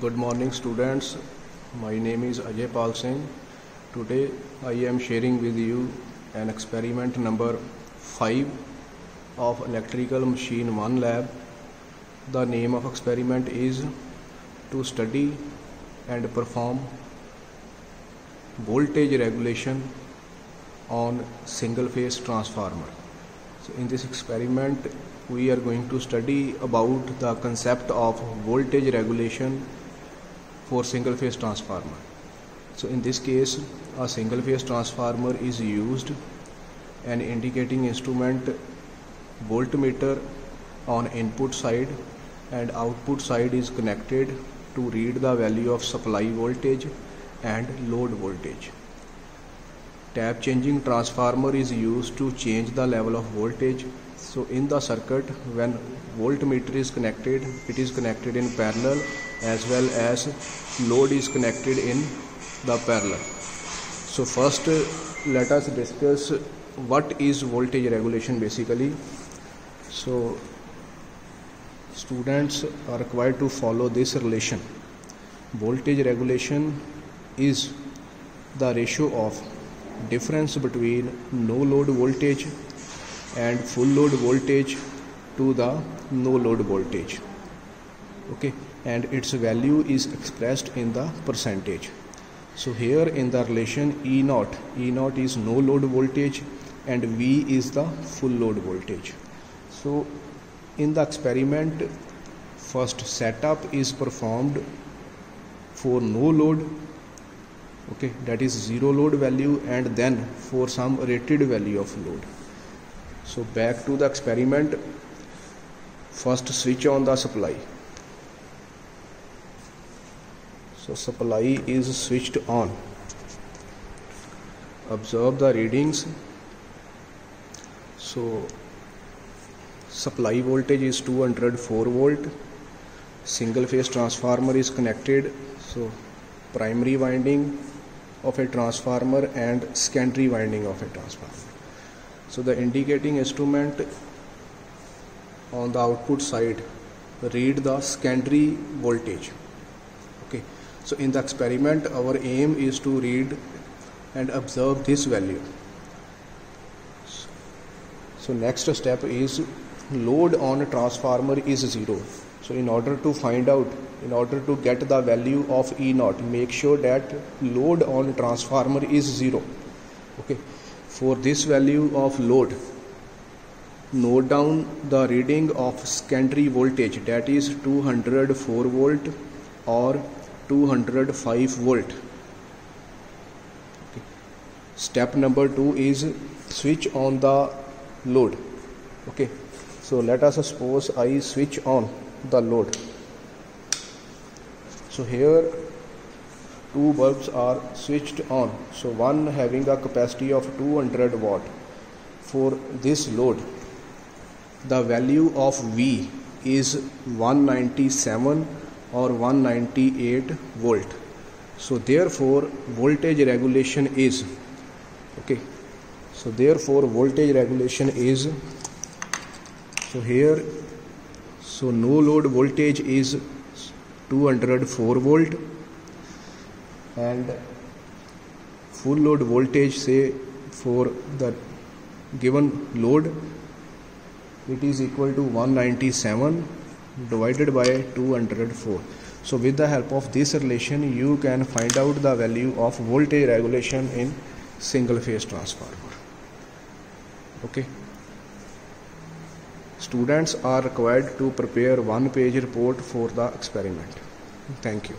Good morning students, my name is Ajay Pal Singh. Today I am sharing with you an experiment number 5 of Electrical Machine 1 lab. The name of experiment is to study and perform voltage regulation on single phase transformer. So in this experiment we are going to study about the concept of voltage regulation for single phase transformer. So in this case a single phase transformer is used, an indicating instrument voltmeter on input side and output side is connected to read the value of supply voltage and load voltage. Tap changing transformer is used to change the level of voltage. So in the circuit, when voltmeter is connected, it is connected in parallel as well as load is connected in the parallel. So first let us discuss what is voltage regulation basically. So students are required to follow this relation. Voltage regulation is the ratio of difference between no load voltage and full load voltage to the no load voltage, okay, and its value is expressed in the percentage. So here in the relation E0 is no load voltage and V is the full load voltage. So in the experiment first setup is performed for no load, okay, that is zero load value, and then for some rated value of load. So back to the experiment, first switch on the supply. So supply is switched on. Observe the readings. So supply voltage is 204 volt. Single phase transformer is connected. So primary winding of a transformer and secondary winding of a transformer. So the indicating instrument on the output side read the secondary voltage, okay. So in the experiment our aim is to read and observe this value. So next step is load on a transformer is 0. So in order to find out, in order to get the value of E0, make sure that load on transformer is 0, okay. For this value of load, note down the reading of secondary voltage, that is 204 volt or 205 volt, okay. Step number 2 is switch on the load, okay. So let us suppose I switch on the load. So here two bulbs are switched on. So one having a capacity of 200 watt. For this load the value of V is 197 or 198 volt. So therefore voltage regulation is, okay, so therefore voltage regulation is, so here, so no load voltage is 204 volt and full load voltage, say for the given load, it is equal to 197 divided by 204. So with the help of this relation you can find out the value of voltage regulation in single phase transformer, okay. Students are required to prepare one-page report for the experiment. Thank you.